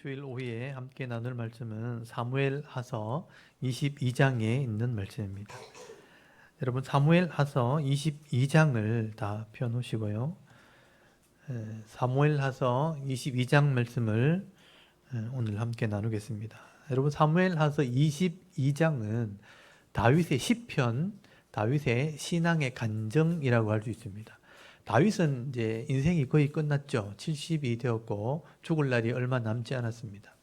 주일 오후에 함께 나눌 말씀은 사무엘하서 22장에 있는 말씀입니다. 여러분 사무엘하서 22장을 다 펴놓으시고요. 사무엘하서 22장 말씀을 오늘 함께 나누겠습니다. 여러분 사무엘하서 22장은 다윗의 시편, 다윗의 신앙의 간증이라고 할 수 있습니다. 다윗은 이제 인생이 거의 끝났죠. 70이 되었고 죽을 날이 얼마 남지 않았습니다.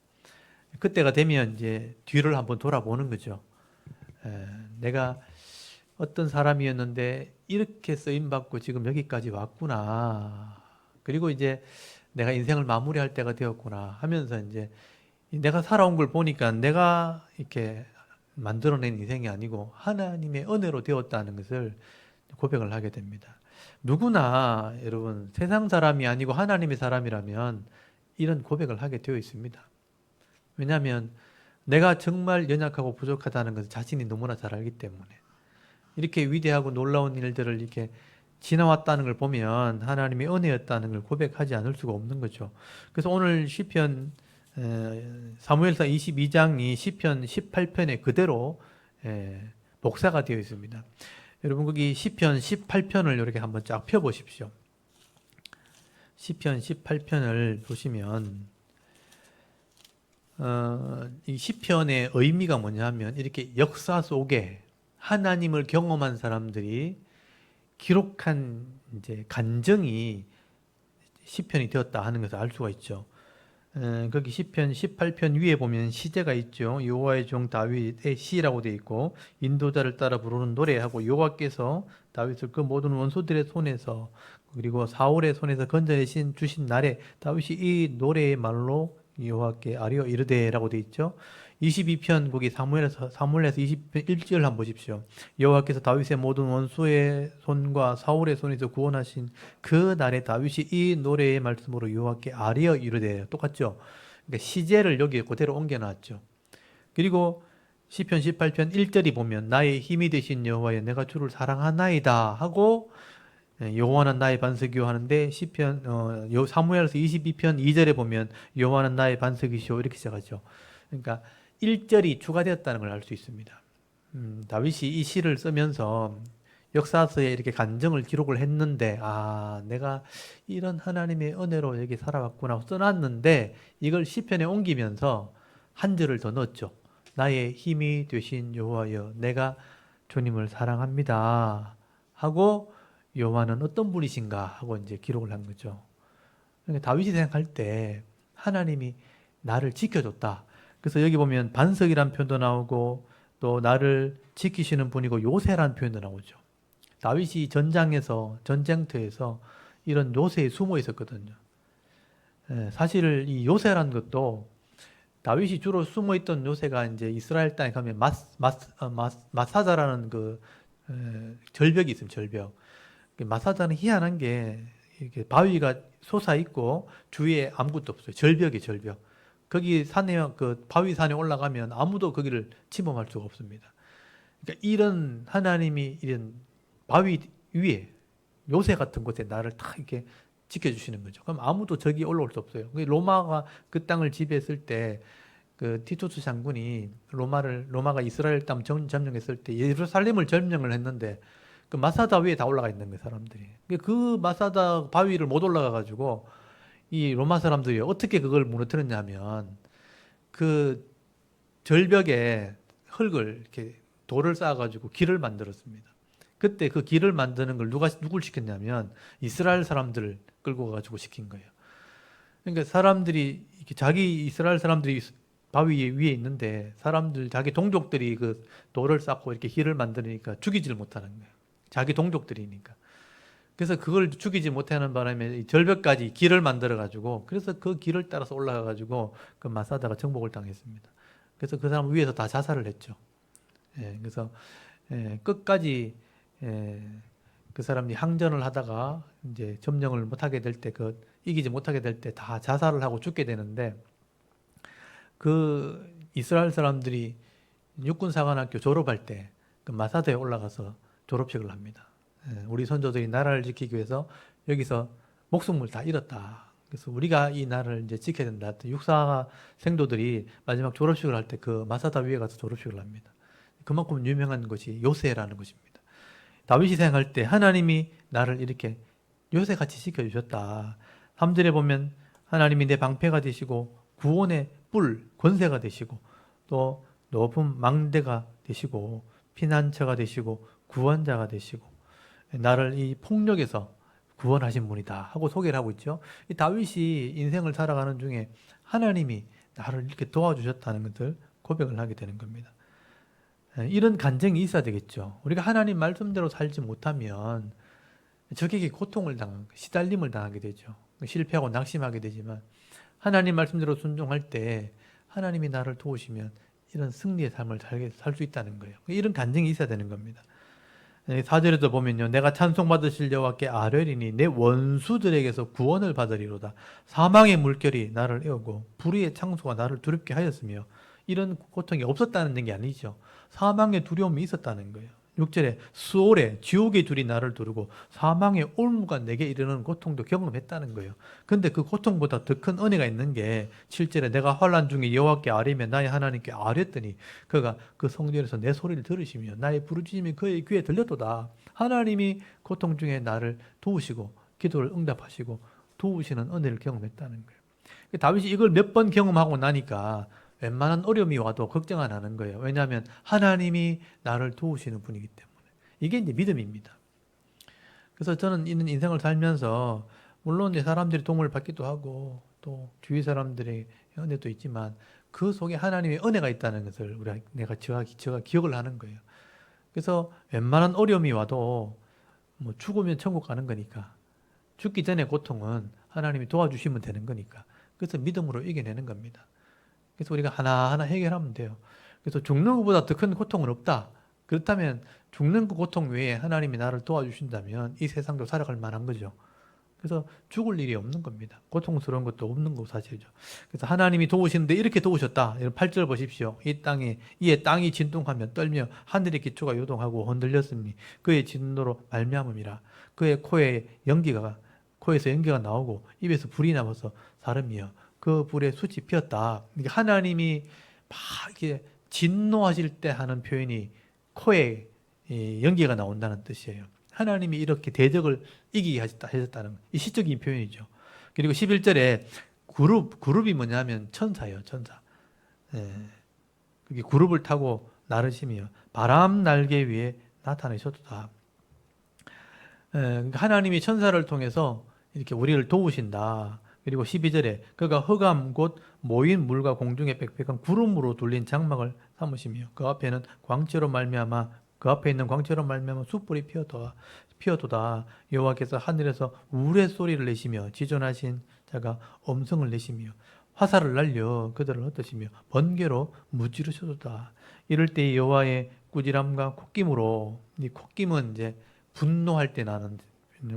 그때가 되면 이제 뒤를 한번 돌아보는 거죠. 내가 어떤 사람이었는데 이렇게 쓰임받고 지금 여기까지 왔구나. 그리고 이제 내가 인생을 마무리할 때가 되었구나 하면서 이제 내가 살아온 걸 보니까 내가 이렇게 만들어낸 인생이 아니고 하나님의 은혜로 되었다는 것을 고백을 하게 됩니다. 누구나 여러분 세상 사람이 아니고 하나님의 사람이라면 이런 고백을 하게 되어 있습니다. 왜냐하면 내가 정말 연약하고 부족하다는 것을 자신이 너무나 잘 알기 때문에 이렇게 위대하고 놀라운 일들을 이렇게 지나왔다는 걸 보면 하나님의 은혜였다는 걸 고백하지 않을 수가 없는 거죠. 그래서 오늘 시편 사무엘서 22장이 시편 18편에 그대로 복사가 되어 있습니다. 여러분 거기 시편 18편을 이렇게 한번 쫙 펴보십시오. 시편 18편을 보시면 이 시편의 의미가 뭐냐면 이렇게 역사 속에 하나님을 경험한 사람들이 기록한 이제 간증이 시편이 되었다 하는 것을 알 수가 있죠. 거기 시편 18편 위에 보면 시제가 있죠. 여호와의 종 다윗의 시라고 되어 있고 인도자를 따라 부르는 노래하고 여호와께서 다윗을 그 모든 원수들의 손에서 그리고 사울의 손에서 건져내신 주신 날에 다윗이 이 노래의 말로 여호와께 아뢰어 이르되라고 되어 있죠. 22편 거기 사무엘에서 20편 1절 한번 보십시오. 여호와께서 다윗의 모든 원수의 손과 사울의 손에서 구원하신 그 날에 다윗이 이 노래의 말씀으로 여호와께 아뢰어 이르되 똑같죠. 그러니까 시제를 여기에 그대로 옮겨놨죠. 그리고 시편 18편 1절이 보면 나의 힘이 되신 여호와여 내가 주를 사랑하나이다 하고 여호와는 나의 반석이요 하는데 시편 사무엘서 22편 2절에 보면 여호와는 나의 반석이시오 이렇게 시작하죠. 그러니까 1절이 추가되었다는 걸 알 수 있습니다. 다윗이 이 시를 쓰면서 역사서에 이렇게 간증을 기록을 했는데 내가 이런 하나님의 은혜로 여기 살아왔구나 써놨는데 이걸 시편에 옮기면서 한 절을 더 넣었죠. 나의 힘이 되신 여호와여 내가 주님을 사랑합니다 하고 여호와는 어떤 분이신가 하고 이제 기록을 한 거죠. 그러니까 다윗이 생각할 때 하나님이 나를 지켜줬다. 그래서 여기 보면 반석이란 표현도 나오고 또 나를 지키시는 분이고 요새라는 표현도 나오죠. 다윗이 전장에서 전쟁터에서 이런 요새에 숨어 있었거든요. 사실 이 요새라는 것도 다윗이 주로 숨어 있던 요새가 이제 이스라엘 땅에 가면 마사다라는 그 절벽이 있습니다. 절벽. 마사다는 희한한 게 이렇게 바위가 솟아 있고 주위에 아무것도 없어요. 절벽이 절벽. 거기 산에 그 바위 산에 올라가면 아무도 거기를 침범할 수가 없습니다. 그러니까 이런 하나님이 이런 바위 위에 요새 같은 곳에 나를 딱 이렇게 지켜주시는 거죠. 그럼 아무도 저기 올라올 수 없어요. 로마가 그 땅을 지배했을 때 그 티투스 장군이 로마가 이스라엘 땅 점령했을 때 예루살렘을 점령을 했는데 그 마사다 위에 다 올라가 있는 거예요, 사람들이. 그 마사다 바위를 못 올라가 가지고 이 로마 사람들이 어떻게 그걸 무너뜨렸냐면 그 절벽에 흙을 이렇게 돌을 쌓아가지고 길을 만들었습니다. 그때 그 길을 만드는 걸 누굴 시켰냐면 이스라엘 사람들을 끌고 가가지고 시킨 거예요. 그러니까 사람들이 자기 이스라엘 사람들이 바위 위에 있는데 자기 동족들이 그 돌을 쌓고 이렇게 길을 만드니까 죽이지를 못하는 거예요. 자기 동족들이니까. 그래서 그걸 죽이지 못하는 바람에 절벽까지 길을 만들어가지고 그래서 그 길을 따라서 올라가가지고 그 마사다가 정복을 당했습니다. 그래서 그 사람 위에서 다 자살을 했죠. 그래서 끝까지 그 사람이 항전을 하다가 이제 점령을 못하게 될 때, 이기지 못하게 될 때 다 자살을 하고 죽게 되는데 그 이스라엘 사람들이 육군사관학교 졸업할 때 그 마사다에 올라가서 졸업식을 합니다. 우리 선조들이 나라를 지키기 위해서 여기서 목숨을 다 잃었다. 그래서 우리가 이 나라를 이제 지켜야 된다. 육사 생도들이 마지막 졸업식을 할 때 그 마사다 위에 가서 졸업식을 합니다. 그만큼 유명한 것이 요새라는 것입니다. 다윗이 생각할 때 하나님이 나를 이렇게 요새같이 지켜주셨다. 3절에 보면 하나님이 내 방패가 되시고 구원의 뿔, 권세가 되시고 또 높은 망대가 되시고 피난처가 되시고 구원자가 되시고 나를 이 폭력에서 구원하신 분이다 하고 소개를 하고 있죠. 이 다윗이 인생을 살아가는 중에 하나님이 나를 이렇게 도와주셨다는 것을 고백을 하게 되는 겁니다. 이런 간증이 있어야 되겠죠. 우리가 하나님 말씀대로 살지 못하면 적에게 고통을 시달림을 당하게 되죠. 실패하고 낙심하게 되지만 하나님 말씀대로 순종할 때 하나님이 나를 도우시면 이런 승리의 삶을 살 수 있다는 거예요. 이런 간증이 있어야 되는 겁니다. 4절에도 보면요. 내가 찬송받으실 여호와께 아뢰리니 내 원수들에게서 구원을 받으리로다. 사망의 물결이 나를 에우고 불의의 창수가 나를 두렵게 하였으며 이런 고통이 없었다는 게 아니죠. 사망의 두려움이 있었다는 거예요. 6절에 수올에 지옥의 둘이 나를 두르고 사망의 올무가 내게 이르는 고통도 경험했다는 거예요. 근데 그 고통보다 더 큰 은혜가 있는 게 7절에 내가 환난 중에 여호와께 아뢰며 나의 하나님께 아뢰었더니 그가 그 성전에서 내 소리를 들으시며 나의 부르짖음이 그의 귀에 들렸도다. 하나님이 고통 중에 나를 도우시고 기도를 응답하시고 도우시는 은혜를 경험했다는 거예요. 다윗이 이걸 몇 번 경험하고 나니까 웬만한 어려움이 와도 걱정 안 하는 거예요. 왜냐하면 하나님이 나를 도우시는 분이기 때문에. 이게 이제 믿음입니다. 그래서 저는 이런 인생을 살면서 물론 이제 사람들이 도움을 받기도 하고 또 주위 사람들의 은혜도 있지만 그 속에 하나님의 은혜가 있다는 것을 내가 기억을 하는 거예요. 그래서 웬만한 어려움이 와도 뭐 죽으면 천국 가는 거니까 죽기 전에 고통은 하나님이 도와주시면 되는 거니까 그래서 믿음으로 이겨내는 겁니다. 그래서 우리가 하나하나 해결하면 돼요. 그래서 죽는 것보다 더 큰 고통은 없다. 그렇다면 죽는 그 고통 외에 하나님이 나를 도와주신다면 이 세상도 살아갈 만한 거죠. 그래서 죽을 일이 없는 겁니다. 고통스러운 것도 없는 거 사실이죠. 그래서 하나님이 도우시는데 이렇게 도우셨다. 8절 보십시오. 이에 땅이 진동하며 떨며 하늘의 기초가 요동하고 흔들렸으니 그의 진노로 말미암음이라. 그의 코에서 연기가 나오고 입에서 불이 나와서 사름이여 그 불에 숯이 피었다. 하나님이 막 이렇게 진노하실 때 하는 표현이 코에 연기가 나온다는 뜻이에요. 하나님이 이렇게 대적을 이기게 하셨다는 이 시적인 표현이죠. 그리고 11절에 그룹이 뭐냐면 천사예요. 천사. 그게 그룹을 타고 나르시며 바람 날개 위에 나타나셨다. 하나님이 천사를 통해서 이렇게 우리를 도우신다. 그리고 12절에 그가 흑암 곧 모인 물과 공중에 빽빽한 구름으로 둘린 장막을 삼으시며 그 앞에는 광채로 말미암아 그 앞에 있는 광채로 말미암아 숯불이 피어도다. 여호와께서 하늘에서 우레소리를 내시며 지존하신 자가 음성을 내시며 화살을 날려 그들을 흩으시며 번개로 무찌르셔도다. 이럴 때 여호와의 꾸지람과 콧김으로 이 콧김은 이제 분노할 때 나는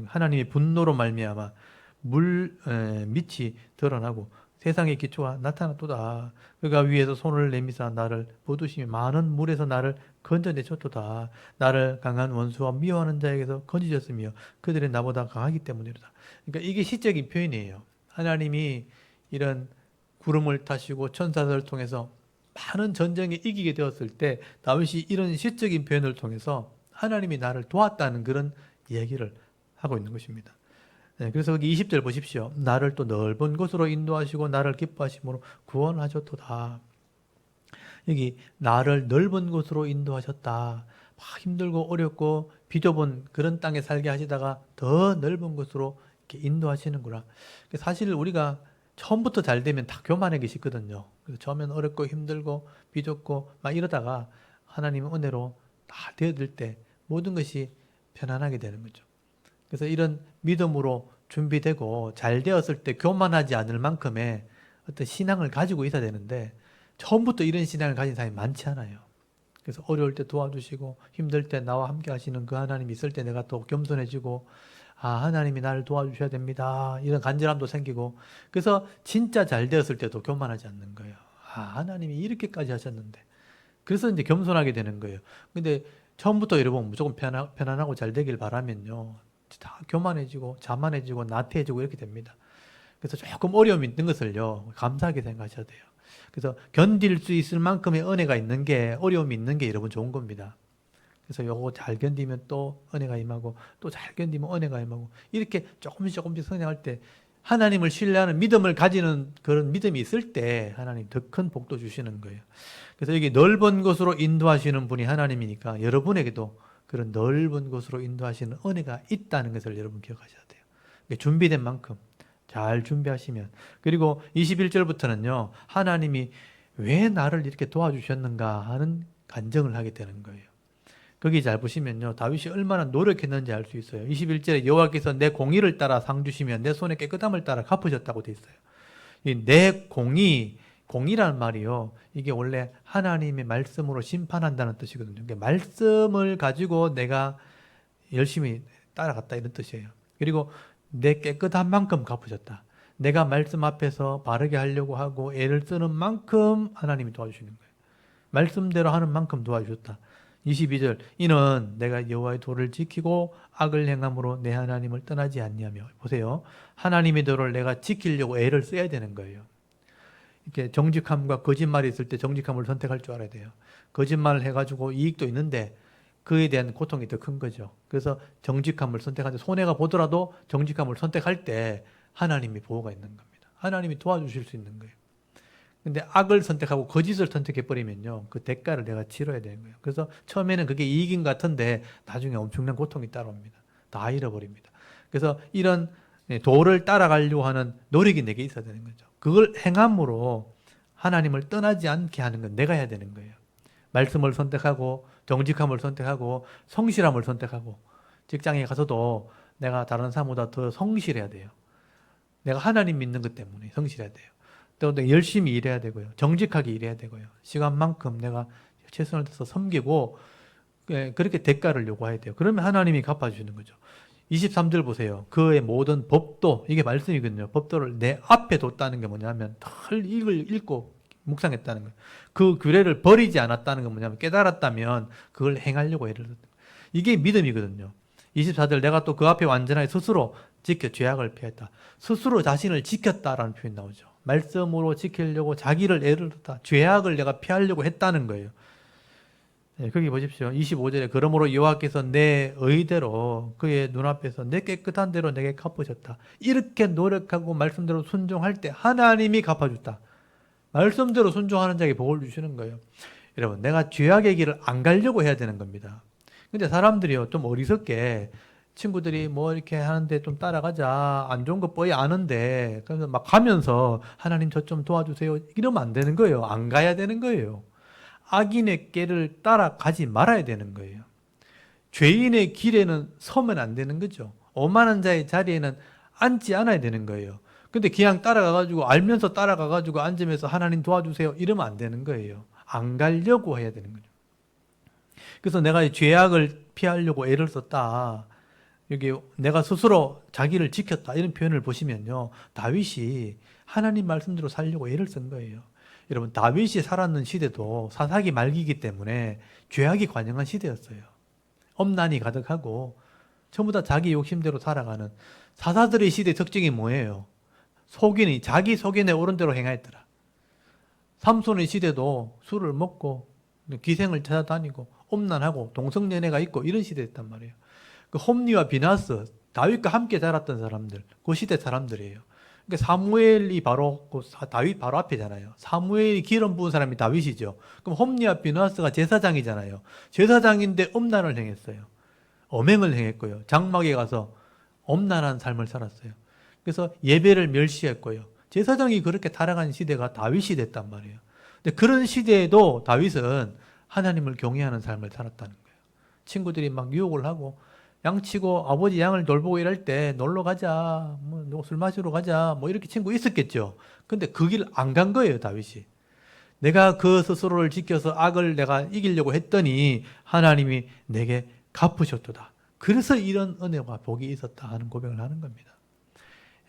하나님의 분노로 말미암아 밑이 드러나고 세상의 기초가 나타났도다. 그가 위에서 손을 내미사 나를 보두시며 많은 물에서 나를 건져내셨도다. 나를 강한 원수와 미워하는 자에게서 건지셨으며 그들이 나보다 강하기 때문이로다. 그러니까 이게 시적인 표현이에요. 하나님이 이런 구름을 타시고 천사들을 통해서 많은 전쟁에 이기게 되었을 때 다윗이 이런 시적인 표현을 통해서 하나님이 나를 도왔다는 그런 얘기를 하고 있는 것입니다. 그래서 여기 20절 보십시오. 나를 또 넓은 곳으로 인도하시고 나를 기뻐하심으로 구원하셨도다. 여기 나를 넓은 곳으로 인도하셨다. 막 힘들고 어렵고 비좁은 그런 땅에 살게 하시다가 더 넓은 곳으로 이렇게 인도하시는구나. 사실 우리가 처음부터 잘 되면 다 교만해 계시거든요. 그래서 처음엔 어렵고 힘들고 비좁고 막 이러다가 하나님의 은혜로 다 되어들 때 모든 것이 편안하게 되는 거죠. 그래서 이런 믿음으로 준비되고 잘 되었을 때 교만하지 않을 만큼의 어떤 신앙을 가지고 있어야 되는데 처음부터 이런 신앙을 가진 사람이 많지 않아요. 그래서 어려울 때 도와주시고 힘들 때 나와 함께 하시는 그 하나님이 있을 때 내가 또 겸손해지고 하나님이 나를 도와주셔야 됩니다. 이런 간절함도 생기고 그래서 진짜 잘 되었을 때도 교만하지 않는 거예요. 하나님이 이렇게까지 하셨는데 그래서 이제 겸손하게 되는 거예요. 근데 처음부터 여러분 무조건 편안하고 잘 되길 바라면요. 다 교만해지고 자만해지고 나태해지고 이렇게 됩니다. 그래서 조금 어려움이 있는 것을요, 감사하게 생각하셔야 돼요. 그래서 견딜 수 있을 만큼의 은혜가 있는 게, 어려움이 있는 게 여러분 좋은 겁니다. 그래서 요거 잘 견디면 또 은혜가 임하고, 또 잘 견디면 은혜가 임하고, 이렇게 조금씩 성장할 때 하나님을 신뢰하는 믿음을 가지는 그런 믿음이 있을 때 하나님 더 큰 복도 주시는 거예요. 그래서 여기 넓은 곳으로 인도하시는 분이 하나님이니까 여러분에게도 그런 넓은 곳으로 인도하시는 은혜가 있다는 것을 여러분 기억하셔야 돼요. 준비된 만큼 잘 준비하시면. 그리고 21절부터는요, 하나님이 왜 나를 이렇게 도와주셨는가 하는 간증을 하게 되는 거예요. 거기 잘 보시면요, 다윗이 얼마나 노력했는지 알 수 있어요. 21절에 여호와께서 내 공의를 따라 상 주시며 내 손의 깨끗함을 따라 갚으셨다고 돼 있어요. 이 내 공의라는 말이요, 이게 원래 하나님의 말씀으로 심판한다는 뜻이거든요. 그러니까 말씀을 가지고 내가 열심히 따라갔다 이런 뜻이에요. 그리고 내 깨끗한 만큼 갚으셨다. 내가 말씀 앞에서 바르게 하려고 하고 애를 쓰는 만큼 하나님이 도와주시는 거예요. 말씀대로 하는 만큼 도와주셨다. 22절, 이는 내가 여호와의 도를 지키고 악을 행함으로 내 하나님을 떠나지 않냐며. 보세요, 하나님의 도를 내가 지키려고 애를 써야 되는 거예요. 이렇게 정직함과 거짓말이 있을 때 정직함을 선택할 줄 알아야 돼요. 거짓말을 해가지고 이익도 있는데 그에 대한 고통이 더 큰 거죠. 그래서 정직함을 선택하는데, 손해가 보더라도 정직함을 선택할 때 하나님이 보호가 있는 겁니다. 하나님이 도와주실 수 있는 거예요. 근데 악을 선택하고 거짓을 선택해버리면요, 그 대가를 내가 치러야 되는 거예요. 그래서 처음에는 그게 이익인 것 같은데 나중에 엄청난 고통이 따라옵니다. 다 잃어버립니다. 그래서 이런 도를 따라가려고 하는 노력이 내게 있어야 되는 거죠. 그걸 행함으로 하나님을 떠나지 않게 하는 건 내가 해야 되는 거예요. 말씀을 선택하고 정직함을 선택하고 성실함을 선택하고, 직장에 가서도 내가 다른 사람보다 더 성실해야 돼요. 내가 하나님 믿는 것 때문에 성실해야 돼요. 또 내가 열심히 일해야 되고요. 정직하게 일해야 되고요. 시간만큼 내가 최선을 다해서 섬기고 그렇게 대가를 요구해야 돼요. 그러면 하나님이 갚아주시는 거죠. 23절 보세요. 그의 모든 법도, 이게 말씀이거든요. 법도를 내 앞에 뒀다는 게 뭐냐면 이걸 읽고 묵상했다는 거예요. 그 규례를 버리지 않았다는 건 뭐냐면, 깨달았다면 그걸 행하려고 애를 썼다. 이게 믿음이거든요. 24절, 내가 또 그 앞에 완전하게 스스로 지켜 죄악을 피했다. 스스로 자신을 지켰다라는 표현이 나오죠. 말씀으로 지키려고 자기를 애를 썼다. 죄악을 내가 피하려고 했다는 거예요. 네, 거기 보십시오. 25절에 그러므로 여호와께서 내 의대로 그의 눈앞에서 내 깨끗한 대로 내게 갚으셨다. 이렇게 노력하고 말씀대로 순종할 때 하나님이 갚아줬다. 말씀대로 순종하는 자에게 복을 주시는 거예요. 여러분, 내가 죄악의 길을 안 가려고 해야 되는 겁니다. 근데 사람들이요, 좀 어리석게 친구들이 뭐 이렇게 하는데 좀 따라가자, 안 좋은 거 뻔히 아는데, 그래서 막 가면서 하나님 저 좀 도와주세요, 이러면 안 되는 거예요. 안 가야 되는 거예요. 악인의 길을 따라가지 말아야 되는 거예요. 죄인의 길에는 서면 안 되는 거죠. 오만한 자의 자리에는 앉지 않아야 되는 거예요. 근데 그냥 따라가가지고, 알면서 따라가가지고 앉으면서 하나님 도와주세요, 이러면 안 되는 거예요. 안 가려고 해야 되는 거죠. 그래서 내가 죄악을 피하려고 애를 썼다, 여기 내가 스스로 자기를 지켰다, 이런 표현을 보시면요, 다윗이 하나님 말씀대로 살려고 애를 쓴 거예요. 여러분, 다윗이 살았는 시대도 사사기 말기이기 때문에 죄악이 관영한 시대였어요. 엄난이 가득하고 전부 다 자기 욕심대로 살아가는, 사사들의 시대 특징이 뭐예요? 속인이 자기 속인에 오른 대로 행하였더라. 삼손의 시대도 술을 먹고 기생을 찾아다니고 엄난하고 동성연애가 있고 이런 시대였단 말이에요. 그 홈리와 비나스, 다윗과 함께 자랐던 사람들, 그 시대 사람들이에요. 그러니까 사무엘이 바로 다윗 바로 앞이잖아요. 사무엘이 기름 부은 사람이 다윗이죠. 그럼 홈리와 비나스가 제사장이잖아요. 제사장인데 엄난을 행했어요. 엄행을 행했고요. 장막에 가서 엄난한 삶을 살았어요. 그래서 예배를 멸시했고요. 제사장이 그렇게 타락한 시대가 다윗이 됐단 말이에요. 근데 그런 시대에도 다윗은 하나님을 경외하는 삶을 살았다는 거예요. 친구들이 막 유혹을 하고 양치고 아버지 양을 돌보고 이럴 때 놀러 가자, 뭐 술 마시러 가자, 뭐 이렇게 친구 있었겠죠. 근데 그 길 안 간 거예요, 다윗이. 내가 그 스스로를 지켜서 악을 내가 이기려고 했더니 하나님이 내게 갚으셨도다. 그래서 이런 은혜와 복이 있었다 하는 고백을 하는 겁니다.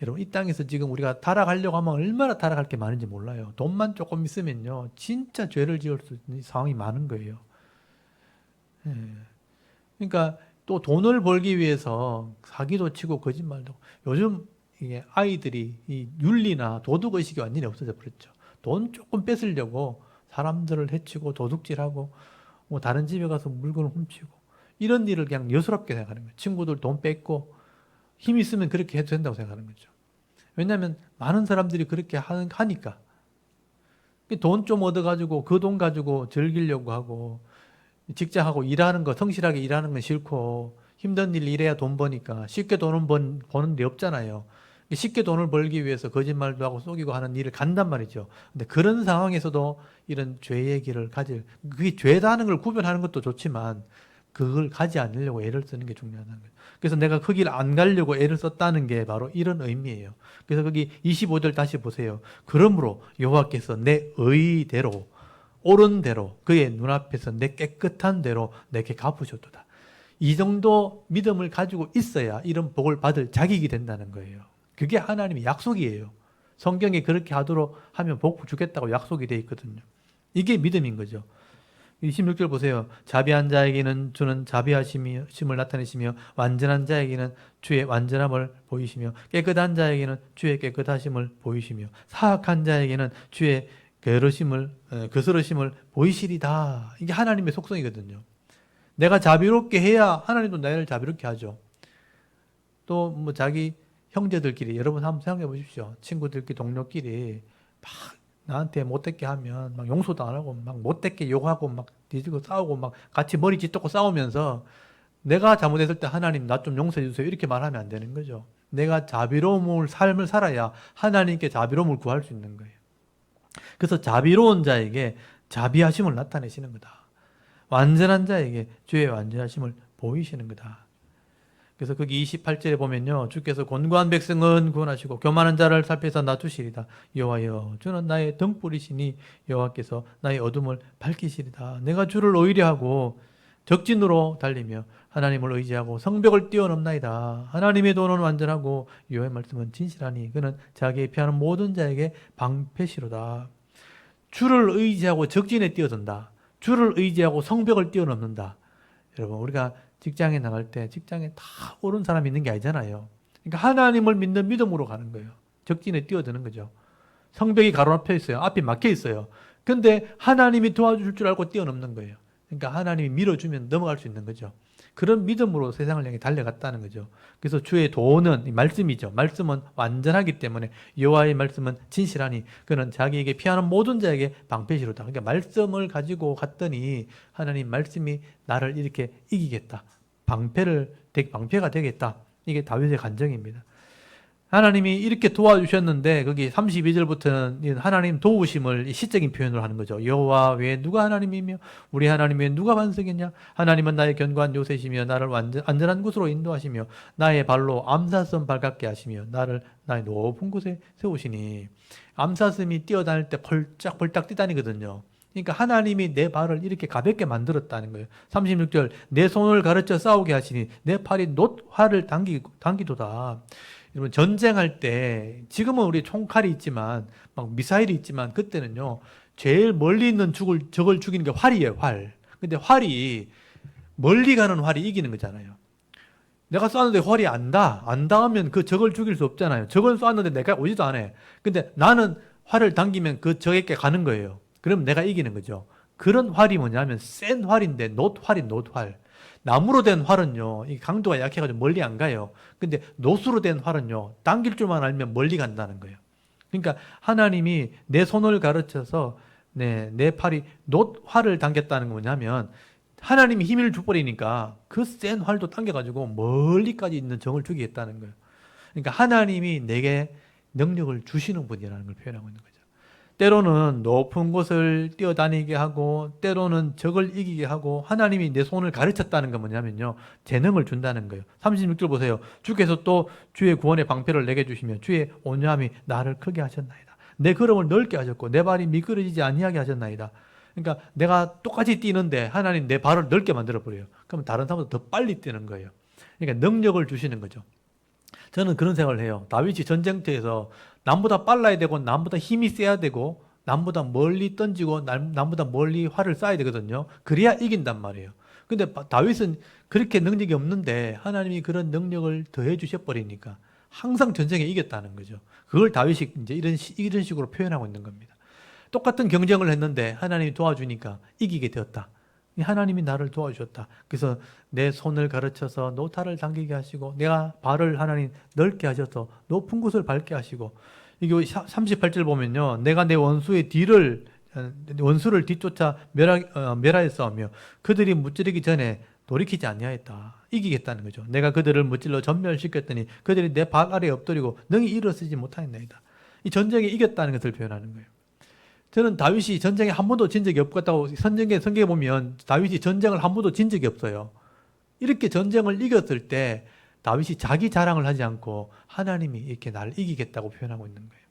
여러분, 이 땅에서 지금 우리가 타락하려고 하면 얼마나 타락할 게 많은지 몰라요. 돈만 조금 있으면요, 진짜 죄를 지을 수 있는 상황이 많은 거예요. 예. 그러니까 또 돈을 벌기 위해서 사기도 치고 거짓말도 하고, 요즘 이게 아이들이 이 윤리나 도덕 의식이 완전히 없어져 버렸죠. 돈 조금 뺏으려고 사람들을 해치고 도둑질하고 뭐 다른 집에 가서 물건을 훔치고 이런 일을 그냥 여스럽게 생각하는 거예요. 친구들 돈 뺏고 힘 있으면 그렇게 해도 된다고 생각하는 거죠. 왜냐하면 많은 사람들이 그렇게 하니까 돈 좀 얻어가지고 그 돈 가지고 즐기려고 하고 직장하고 일하는 거 성실하게 일하는 건 싫고 힘든 일 일해야 돈 버니까 쉽게 돈은 버는 데 없잖아요. 쉽게 돈을 벌기 위해서 거짓말도 하고 속이고 하는 일을 간단 말이죠. 근데 그런 상황에서도 이런 죄의 길을 그게 죄다는 걸 구별하는 것도 좋지만 그걸 가지 않으려고 애를 쓰는 게 중요하다는 거예요. 그래서 내가 그 길 안 가려고 애를 썼다는 게 바로 이런 의미예요. 그래서 거기 25절 다시 보세요. 그러므로 여호와께서 내 의대로 옳은 대로 그의 눈앞에서 내 깨끗한 대로 내게 갚으셨도다. 이 정도 믿음을 가지고 있어야 이런 복을 받을 자격이 된다는 거예요. 그게 하나님의 약속이에요. 성경에 그렇게 하도록 하면 복 주겠다고 약속이 되어 있거든요. 이게 믿음인 거죠. 26절 보세요. 자비한 자에게는 주는 자비하심을 나타내시며 완전한 자에게는 주의 완전함을 보이시며 깨끗한 자에게는 주의 깨끗하심을 보이시며 사악한 자에게는 주의 거스르심을 보이시리다. 이게 하나님의 속성이거든요. 내가 자비롭게 해야 하나님도 나를 자비롭게 하죠. 또 뭐 자기 형제들끼리 여러분 한번 생각해 보십시오. 친구들끼리 동료끼리 막 나한테 못되게 하면 막 용서도 안 하고 막 못되게 욕하고 막 뒤지고 싸우고 막 같이 머리 찢고 싸우면서 내가 잘못했을 때 하나님 나 좀 용서해 주세요 이렇게 말하면 안 되는 거죠. 내가 자비로움을 삶을 살아야 하나님께 자비로움을 구할 수 있는 거예요. 그래서 자비로운 자에게 자비하심을 나타내시는 거다. 완전한 자에게 주의 완전하심을 보이시는 거다. 그래서 거기 28절에 보면요. 주께서 곤고한 백성은 구원하시고 교만한 자를 살펴서 낮추시리다. 여호와여 주는 나의 등불이시니 여호와께서 나의 어둠을 밝히시리다. 내가 주를 의뢰하고 적진으로 달리며 하나님을 의지하고 성벽을 뛰어넘나이다. 하나님의 도는 완전하고 여호와의 말씀은 진실하니 그는 자기의 피하는 모든 자에게 방패시로다. 주를 의지하고 적진에 뛰어든다. 주를 의지하고 성벽을 뛰어넘는다. 여러분 우리가 직장에 나갈 때 직장에 다 옳은 사람이 있는 게 아니잖아요. 그러니까 하나님을 믿는 믿음으로 가는 거예요. 적진에 뛰어드는 거죠. 성벽이 가로막혀 있어요. 앞이 막혀 있어요. 근데 하나님이 도와줄 줄 알고 뛰어넘는 거예요. 그러니까 하나님이 밀어주면 넘어갈 수 있는 거죠. 그런 믿음으로 세상을 향해 달려갔다는 거죠. 그래서 주의 도는 말씀이죠. 말씀은 완전하기 때문에 여호와의 말씀은 진실하니 그는 자기에게 피하는 모든 자에게 방패시로다. 그러니까 말씀을 가지고 갔더니 하나님 말씀이 나를 이렇게 이기겠다. 방패가 되겠다. 이게 다윗의 간증입니다. 하나님이 이렇게 도와주셨는데 거기 32절부터는 하나님 도우심을 시적인 표현으로 하는 거죠. 여호와 외에 누가 하나님이며 우리 하나님 외에 누가 반석이냐. 하나님은 나의 견고한 요새시며 나를 안전한 곳으로 인도하시며 나의 발로 암사슴 발같게 하시며 나를 나의 높은 곳에 세우시니. 암사슴이 뛰어다닐 때 펄짝펄짝 뛰다니거든요. 그러니까 하나님이 내 발을 이렇게 가볍게 만들었다는 거예요. 36절 내 손을 가르쳐 싸우게 하시니 내 팔이 놋활을 당기도다. 여러분 전쟁할 때 지금은 우리 총칼이 있지만 막 미사일이 있지만 그때는요 제일 멀리 있는 적을 죽이는 게 활이에요. 활. 근데 활이 멀리 가는 활이 이기는 거잖아요. 내가 쐈는데 활이 안 닿으면 그 적을 죽일 수 없잖아요. 적은 쐈는데 내가 오지도 않아. 근데 나는 활을 당기면 그 적에게 가는 거예요. 그럼 내가 이기는 거죠. 그런 활이 뭐냐면 센 활인데 놋활. 나무로 된 활은요, 이 강도가 약해가지고 멀리 안 가요. 근데 놋으로 된 활은요, 당길 줄만 알면 멀리 간다는 거예요. 그러니까 하나님이 내 손을 가르쳐서 내 팔이 놋활을 당겼다는 건 뭐냐면 하나님이 힘을 줘버리니까 그 센 활도 당겨가지고 멀리까지 있는 적을 죽이겠다는 거예요. 그러니까 하나님이 내게 능력을 주시는 분이라는 걸 표현하고 있는 거죠. 때로는 높은 곳을 뛰어다니게 하고 때로는 적을 이기게 하고 하나님이 내 손을 가르쳤다는 건 뭐냐면요. 재능을 준다는 거예요. 36절 보세요. 주께서 또 주의 구원의 방패를 내게 주시며 주의 온유함이 나를 크게 하셨나이다. 내 걸음을 넓게 하셨고 내 발이 미끄러지지 아니하게 하셨나이다. 그러니까 내가 똑같이 뛰는데 하나님 내 발을 넓게 만들어버려요. 그럼 다른 사람보다 더 빨리 뛰는 거예요. 그러니까 능력을 주시는 거죠. 저는 그런 생각을 해요. 다윗이 전쟁터에서 남보다 빨라야 되고 남보다 힘이 세야 되고 남보다 멀리 던지고 남보다 멀리 활을 쏴야 되거든요. 그래야 이긴단 말이에요. 근데 다윗은 그렇게 능력이 없는데 하나님이 그런 능력을 더해 주셔버리니까 항상 전쟁에 이겼다는 거죠. 그걸 다윗이 이제 이런 식으로 표현하고 있는 겁니다. 똑같은 경쟁을 했는데 하나님이 도와주니까 이기게 되었다. 하나님이 나를 도와주셨다. 그래서 내 손을 가르쳐서 노타를 당기게 하시고 내가 발을 하나님 넓게 하셔서 높은 곳을 밟게 하시고 이게 38절 보면요. 내가 내 원수의 원수를 뒤쫓아 멸하였사오며 그들이 무찌르기 전에 돌이키지 아니하였다. 이기겠다는 거죠. 내가 그들을 무찔러 전멸시켰더니 그들이 내 발 아래에 엎드리고 능히 일어서지 못하였나이다. 이 전쟁에 이겼다는 것을 표현하는 거예요. 저는 다윗이 전쟁에 한 번도 진 적이 없다고 성경에 보면 다윗이 전쟁을 한 번도 진 적이 없어요. 이렇게 전쟁을 이겼을 때 다윗이 자기 자랑을 하지 않고 하나님이 이렇게 나를 이기겠다고 표현하고 있는 거예요.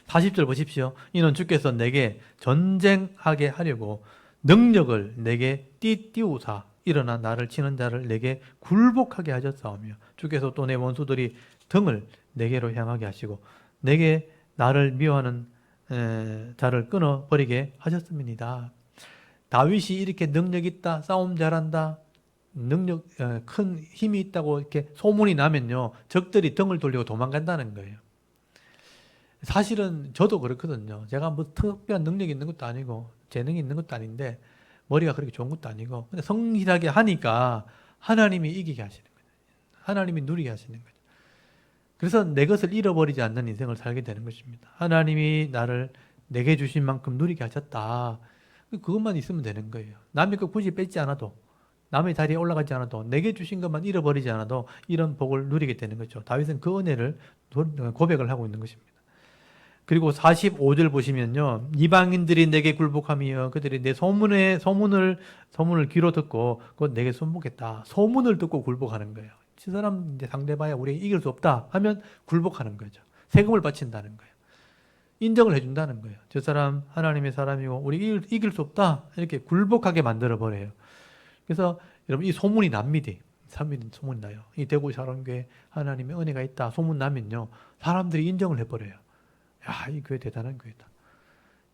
40절 보십시오. 이는 주께서 내게 전쟁하게 하려고 능력을 내게 띠띠우사 일어나 나를 치는 자를 내게 굴복하게 하셨사오며 주께서 또 내 원수들이 등을 내게로 향하게 하시고 내게 나를 미워하는 자를 끊어버리게 하셨습니다. 다윗이 이렇게 능력 있다, 싸움 잘한다, 큰 힘이 있다고 이렇게 소문이 나면요, 적들이 등을 돌리고 도망간다는 거예요. 사실은 저도 그렇거든요. 제가 뭐 특별한 능력이 있는 것도 아니고, 재능이 있는 것도 아닌데, 머리가 그렇게 좋은 것도 아니고, 근데 성실하게 하니까 하나님이 이기게 하시는 거예요. 하나님이 누리게 하시는 거예요. 그래서 내 것을 잃어버리지 않는 인생을 살게 되는 것입니다. 하나님이 나를 내게 주신 만큼 누리게 하셨다. 그것만 있으면 되는 거예요. 남의 것 굳이 뺏지 않아도, 남의 자리에 올라가지 않아도, 내게 주신 것만 잃어버리지 않아도 이런 복을 누리게 되는 거죠. 다윗은 그 은혜를 고백을 하고 있는 것입니다. 그리고 45절 보시면요. 이방인들이 내게 굴복하며 그들이 내 소문을 귀로 듣고 곧 내게 순복했다. 소문을 듣고 굴복하는 거예요. 저 사람 이제 상대방이 우리가 이길 수 없다 하면 굴복하는 거죠. 세금을 바친다는 거예요. 인정을 해준다는 거예요. 저 사람 하나님의 사람이고 우리 이길 수 없다 이렇게 굴복하게 만들어 버려요. 그래서 여러분 이 소문이 납니다. 소문이 나요. 이 대구 사랑교회 하나님의 은혜가 있다 소문 나면요 사람들이 인정을 해버려요. 야, 이 교회 대단한 교회다.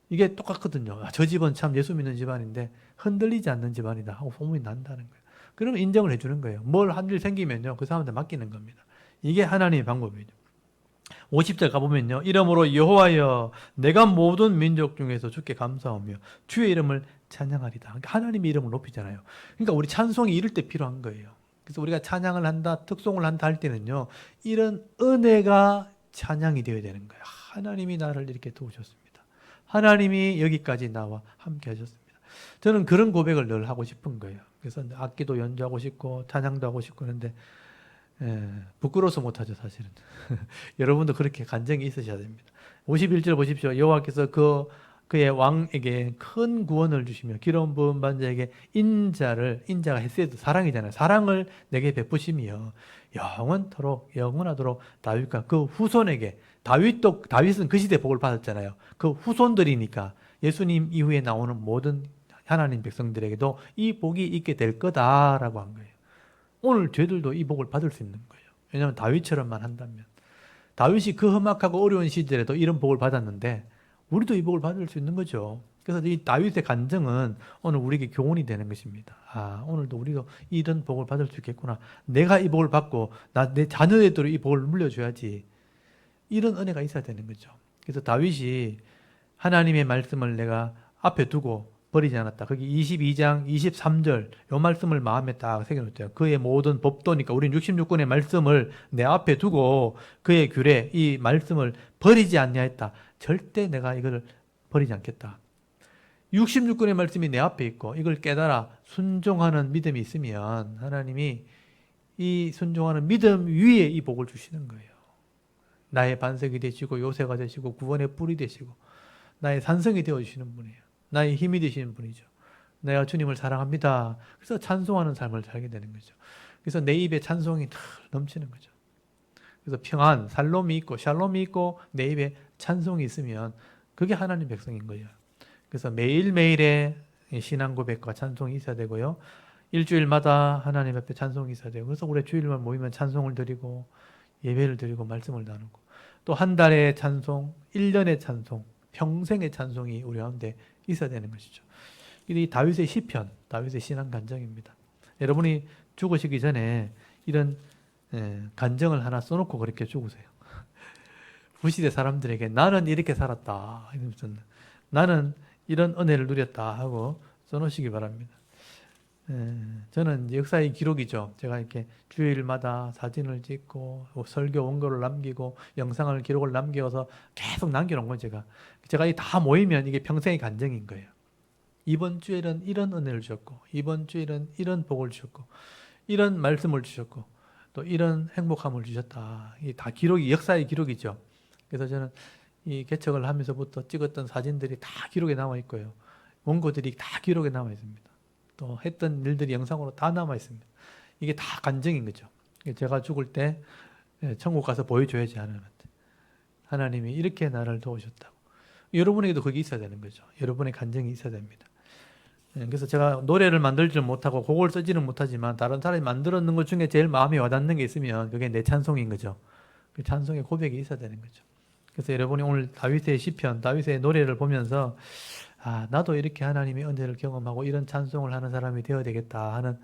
이게 똑같거든요. 저 집은 참 예수 믿는 집안인데 흔들리지 않는 집안이다 하고 소문이 난다는 거예요. 그러면 인정을 해주는 거예요. 뭘 한 일 생기면요 그 사람한테 맡기는 겁니다. 이게 하나님의 방법이죠. 50절 가보면요. 이러므로 여호와여 내가 모든 민족 중에서 주께 감사하며 주의 이름을 찬양하리다. 그러니까 하나님의 이름을 높이잖아요. 그러니까 우리 찬송이 이럴 때 필요한 거예요. 그래서 우리가 찬양을 한다, 특송을 한다 할 때는요. 이런 은혜가 찬양이 되어야 되는 거예요. 하나님이 나를 이렇게 도우셨습니다. 하나님이 여기까지 나와 함께 하셨습니다. 저는 그런 고백을 늘 하고 싶은 거예요. 그래서 악기도 연주하고 싶고 찬양도 하고 싶고 그런데 부끄러워서 못하죠 사실은. 여러분도 그렇게 간증이 있으셔야 됩니다. 51절 보십시오. 여호와께서 그의 왕에게 큰 구원을 주시며 기름 부은 반자에게 인자가 헤세드 사랑이잖아요. 사랑을 내게 베푸시며 영원하도록 다윗과 그 후손에게 다윗은 그 시대 복을 받았잖아요. 그 후손들이니까 예수님 이후에 나오는 모든 하나님 백성들에게도 이 복이 있게 될 거다라고 한 거예요. 오늘 저희들도 이 복을 받을 수 있는 거예요. 왜냐하면 다윗처럼만 한다면. 다윗이 그 험악하고 어려운 시절에도 이런 복을 받았는데 우리도 이 복을 받을 수 있는 거죠. 그래서 이 다윗의 간증은 오늘 우리에게 교훈이 되는 것입니다. 오늘도 우리도 이런 복을 받을 수 있겠구나. 내가 이 복을 받고 내 자녀들도 이 복을 물려줘야지. 이런 은혜가 있어야 되는 거죠. 그래서 다윗이 하나님의 말씀을 내가 앞에 두고 버리지 않았다. 거기 22장 23절 이 말씀을 마음에 딱 새겨놓았대요. 그의 모든 법도니까 우리는 66권의 말씀을 내 앞에 두고 그의 규례 이 말씀을 버리지 아니하였다. 절대 내가 이걸 버리지 않겠다. 66권의 말씀이 내 앞에 있고 이걸 깨달아 순종하는 믿음이 있으면 하나님이 이 순종하는 믿음 위에 이 복을 주시는 거예요. 나의 반석이 되시고 요새가 되시고 구원의 뿔이 되시고 나의 산성이 되어주시는 분이에요. 나의 힘이 되시는 분이죠. 내가 주님을 사랑합니다. 그래서 찬송하는 삶을 살게 되는 거죠. 그래서 내 입에 찬송이 넘치는 거죠. 그래서 평안, 살롬이 있고 샬롬이 있고 내 입에 찬송이 있으면 그게 하나님 백성인 거예요. 그래서 매일매일의 신앙 고백과 찬송이 있어야 되고요. 일주일마다 하나님 앞에 찬송이 있어야 되고 그래서 우리 주일만 모이면 찬송을 드리고 예배를 드리고 말씀을 나누고 또 한 달의 찬송, 1년의 찬송, 평생의 찬송이 우리 가운데 있어야 되는 것이죠. 이 다윗의 시편, 다윗의 신앙 간증입니다. 여러분이 죽으시기 전에 이런 간정을 하나 써놓고 그렇게 죽으세요. 구시대 사람들에게 나는 이렇게 살았다. 이러면서 나는 이런 은혜를 누렸다 하고 써놓으시기 바랍니다. 저는 역사의 기록이죠. 제가 이렇게 주일마다 사진을 찍고 설교 원고를 남기고 영상을 기록을 남겨서 계속 남겨놓은 건 제가 이 다 모이면 이게 평생의 간증인 거예요. 이번 주일은 이런 은혜를 주셨고 이번 주일은 이런 복을 주셨고 이런 말씀을 주셨고 또 이런 행복함을 주셨다. 이 다 기록이 역사의 기록이죠. 그래서 저는 이 개척을 하면서부터 찍었던 사진들이 다 기록에 남아 있고요. 원고들이 다 기록에 남아 있습니다. 또 했던 일들이 영상으로 다 남아 있습니다. 이게 다 간증인 거죠. 제가 죽을 때 천국 가서 보여줘야지 하나님한테. 하나님이 이렇게 나를 도우셨다고. 여러분에게도 그게 있어야 되는 거죠. 여러분의 간증이 있어야 됩니다. 그래서 제가 노래를 만들지는 못하고 곡을 쓰지는 못하지만 다른 사람이 만들었는 것 중에 제일 마음에 와닿는 게 있으면 그게 내 찬송인 거죠. 그 찬송의 고백이 있어야 되는 거죠. 그래서 여러분이 오늘 다윗의 시편, 다윗의 노래를 보면서 나도 이렇게 하나님의 은혜를 경험하고 이런 찬송을 하는 사람이 되어야 되겠다 하는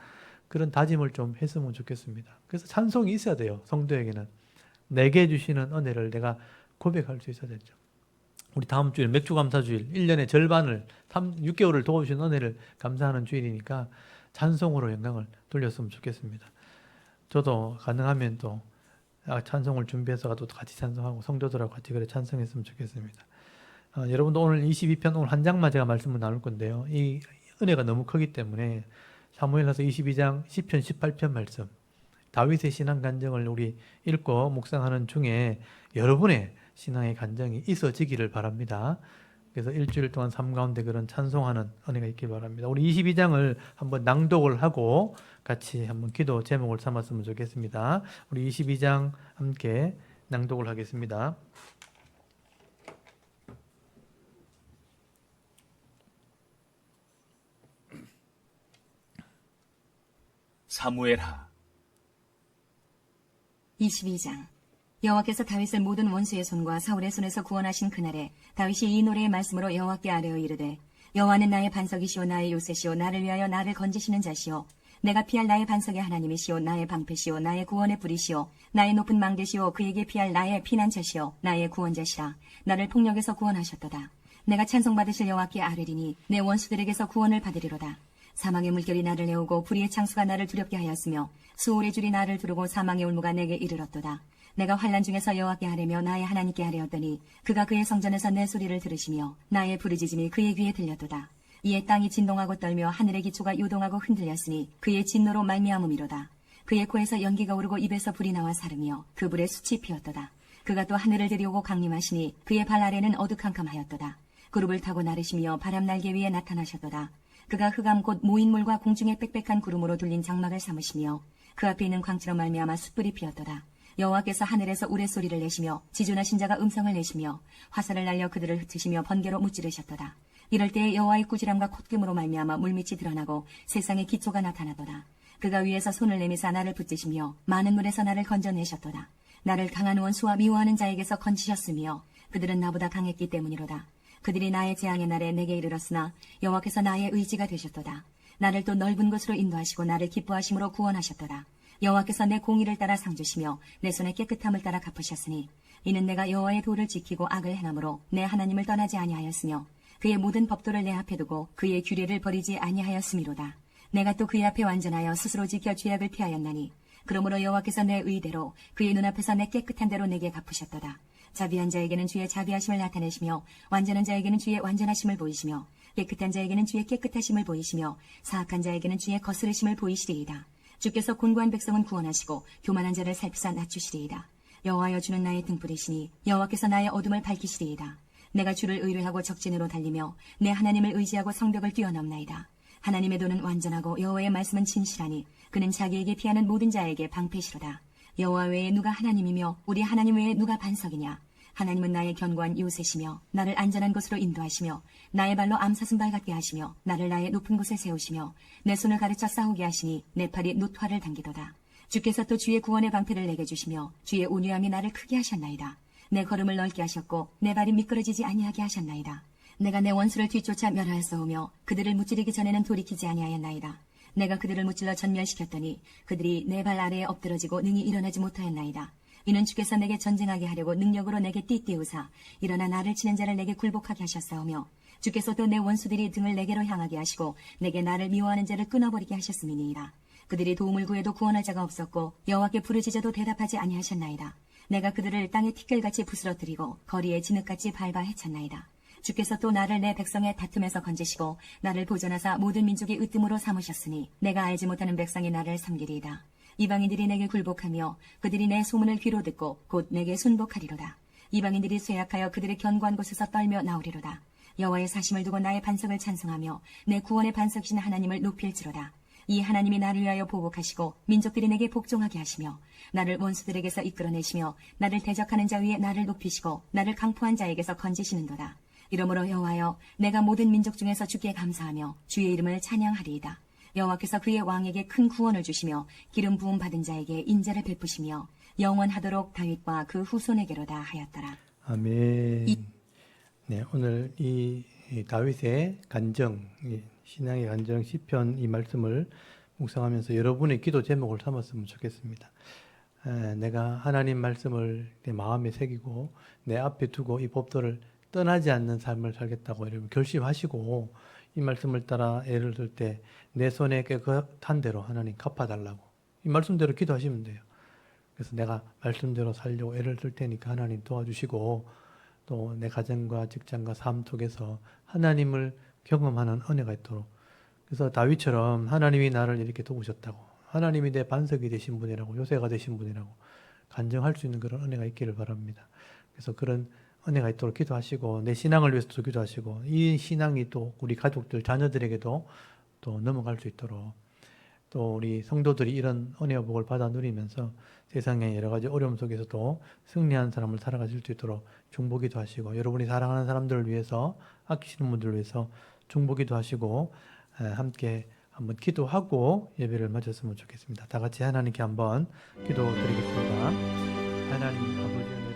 그런 다짐을 좀 했으면 좋겠습니다. 그래서 찬송이 있어야 돼요. 성도에게는. 내게 주시는 은혜를 내가 고백할 수 있어야 되죠. 우리 다음 주일 맥주감사주일 1년의 절반을 6개월을 도와주신 은혜를 감사하는 주일이니까 찬송으로 영광을 돌렸으면 좋겠습니다. 저도 가능하면 또 찬송을 준비해서 또 같이 찬송하고 성도들하고 같이 그래 찬송했으면 좋겠습니다. 여러분도 오늘 22편 오늘 한 장만 제가 말씀을 나눌 건데요. 이 은혜가 너무 크기 때문에 사무엘하서 22장 10편 18편 말씀 다윗의 신앙 간증을 우리 읽고 묵상하는 중에 여러분의 신앙의 간증이 있어지기를 바랍니다. 그래서 일주일 동안 삶 가운데 그런 찬송하는 은혜가 있길 바랍니다. 우리 22장을 한번 낭독을 하고 같이 한번 기도 제목을 삼았으면 좋겠습니다. 우리 22장 함께 낭독을 하겠습니다. 사무엘하 22장 여호와께서 다윗을 모든 원수의 손과 사울의 손에서 구원하신 그날에 다윗이 이 노래의 말씀으로 여호와께 아뢰어 이르되 여호와는 나의 반석이시오 나의 요새시오 나를 위하여 나를 건지시는 자시오 내가 피할 나의 반석의 하나님이시오 나의 방패시오 나의 구원의 불이시오 나의 높은 망대시오 그에게 피할 나의 피난처시오 나의 구원자시라 나를 폭력에서 구원하셨도다 내가 찬송받으실 여호와께 아뢰리니 내 원수들에게서 구원을 받으리로다 사망의 물결이 나를 내오고 불의의 창수가 나를 두렵게 하였으며 수월의 줄이 나를 두르고 사망의 울무가 내게 이르렀도다 내가 환난 중에서 여호와께 아뢰며 나의 하나님께 아뢰었더니 그가 그의 성전에서 내 소리를 들으시며 나의 부르짖음이 그의 귀에 들렸도다. 이에 땅이 진동하고 떨며 하늘의 기초가 요동하고 흔들렸으니 그의 진노로 말미암음이로다. 그의 코에서 연기가 오르고 입에서 불이 나와 사르며 그 불에 숯이 피었도다. 그가 또 하늘을 들이오고 강림하시니 그의 발 아래는 어두캄캄하였도다. 그룹을 타고 나르시며 바람 날개 위에 나타나셨도다. 그가 흑암 곧 모인물과 공중의 빽빽한 구름으로 둘린 장막을 삼으시며 그 앞에 있는 광채로 말미암아 숯불이 피었도다. 여호와께서 하늘에서 우레소리를 내시며 지존하신 자가 음성을 내시며 화살을 날려 그들을 흩으시며 번개로 무찌르셨도다. 이럴 때에 여호와의 꾸지람과 콧김으로 말미암아 물밑이 드러나고 세상의 기초가 나타나도다. 그가 위에서 손을 내미사 나를 붙드시며 많은 물에서 나를 건져내셨도다. 나를 강한 원수와 미워하는 자에게서 건지셨으며 그들은 나보다 강했기 때문이로다. 그들이 나의 재앙의 날에 내게 이르렀으나 여호와께서 나의 의지가 되셨도다. 나를 또 넓은 곳으로 인도하시고 나를 기뻐하심으로 구원하셨도다. 여호와께서 내 공의를 따라 상 주시며 내 손의 깨끗함을 따라 갚으셨으니 이는 내가 여호와의 도를 지키고 악을 행함으로 내 하나님을 떠나지 아니하였으며 그의 모든 법도를 내 앞에 두고 그의 규례를 버리지 아니하였음이로다. 내가 또 그의 앞에 완전하여 스스로 지켜 죄악을 피하였나니 그러므로 여호와께서 내 의대로 그의 눈앞에서 내 깨끗한 대로 내게 갚으셨도다. 자비한 자에게는 주의 자비하심을 나타내시며 완전한 자에게는 주의 완전하심을 보이시며 깨끗한 자에게는 주의 깨끗하심을 보이시며 사악한 자에게는 주의 거스르심을 보이시리이다. 주께서 곤고한 백성은 구원하시고 교만한 자를 살피사 낮추시리이다. 여호와여 주는 나의 등불이시니 여호와께서 나의 어둠을 밝히시리이다. 내가 주를 의뢰하고 적진으로 달리며 내 하나님을 의지하고 성벽을 뛰어넘나이다. 하나님의 도는 완전하고 여호와의 말씀은 진실하니 그는 자기에게 피하는 모든 자에게 방패시로다. 여호와 외에 누가 하나님이며 우리 하나님 외에 누가 반석이냐. 하나님은 나의 견고한 요새시며 나를 안전한 곳으로 인도하시며 나의 발로 암사슴발 같게 하시며 나를 나의 높은 곳에 세우시며 내 손을 가르쳐 싸우게 하시니 내 팔이 놋화를 당기도다. 주께서 또 주의 구원의 방패를 내게 주시며 주의 온유함이 나를 크게 하셨나이다. 내 걸음을 넓게 하셨고 내 발이 미끄러지지 아니하게 하셨나이다. 내가 내 원수를 뒤쫓아 멸하였사오며 그들을 무찌르기 전에는 돌이키지 아니하였나이다. 내가 그들을 무찔러 전멸시켰더니 그들이 내 발 아래에 엎드러지고 능히 일어나지 못하였나이다. 이는 주께서 내게 전쟁하게 하려고 능력으로 내게 띠띠우사 일어나 나를 치는 자를 내게 굴복하게 하셨사오며 주께서 또 내 원수들이 등을 내게로 향하게 하시고 내게 나를 미워하는 자를 끊어버리게 하셨음이니이다. 그들이 도움을 구해도 구원할 자가 없었고 여호와께 부르짖어도 대답하지 아니하셨나이다. 내가 그들을 땅에 티끌같이 부스러뜨리고 거리에 진흙같이 밟아 해쳤나이다. 주께서 또 나를 내 백성의 다툼에서 건지시고 나를 보존하사 모든 민족이 으뜸으로 삼으셨으니 내가 알지 못하는 백성이 나를 섬기리이다. 이방인들이 내게 굴복하며 그들이 내 소문을 귀로 듣고 곧 내게 순복하리로다. 이방인들이 쇠약하여 그들의 견고한 곳에서 떨며 나오리로다. 여호와의 사심을 두고 나의 반석을 찬송하며 내 구원의 반석이신 하나님을 높일지로다. 이 하나님이 나를 위하여 보복하시고 민족들이 내게 복종하게 하시며 나를 원수들에게서 이끌어내시며 나를 대적하는 자 위에 나를 높이시고 나를 강포한 자에게서 건지시는도다. 이러므로 여호와여 내가 모든 민족 중에서 주께 감사하며 주의 이름을 찬양하리이다. 여호와께서 그의 왕에게 큰 구원을 주시며 기름 부음 받은 자에게 인자를 베푸시며 영원하도록 다윗과 그 후손에게로다 하였더라. 아멘. 네, 오늘 이 다윗의 간정, 신앙의 간정 시편 이 말씀을 묵상하면서 여러분의 기도 제목을 삼았으면 좋겠습니다. 내가 하나님 말씀을 내 마음에 새기고 내 앞에 두고 이 법도를 떠나지 않는 삶을 살겠다고 여러분 결심하시고 이 말씀을 따라 애를 쓸 때 내 손에 깨끗한 대로 하나님 갚아달라고 이 말씀대로 기도하시면 돼요. 그래서 내가 말씀대로 살려고 애를 쓸 테니까 하나님 도와주시고 또 내 가정과 직장과 삶 속에서 하나님을 경험하는 은혜가 있도록 그래서 다윗처럼 하나님이 나를 이렇게 도우셨다고 하나님이 내 반석이 되신 분이라고 요새가 되신 분이라고 간증할 수 있는 그런 은혜가 있기를 바랍니다. 그래서 그런 은혜가 있도록 기도하시고 내 신앙을 위해서도 기도하시고 이 신앙이 또 우리 가족들 자녀들에게도 또 넘어갈 수 있도록 또 우리 성도들이 이런 은혜와 복을 받아 누리면서 세상의 여러 가지 어려움 속에서도 승리한 사람을 살아가실 수 있도록 중보기도 하시고 여러분이 사랑하는 사람들을 위해서 아끼시는 분들을 위해서 중보기도 하시고 함께 한번 기도하고 예배를 마쳤으면 좋겠습니다. 다 같이 하나님께 한번 기도드리겠습니다. 하나님 아버지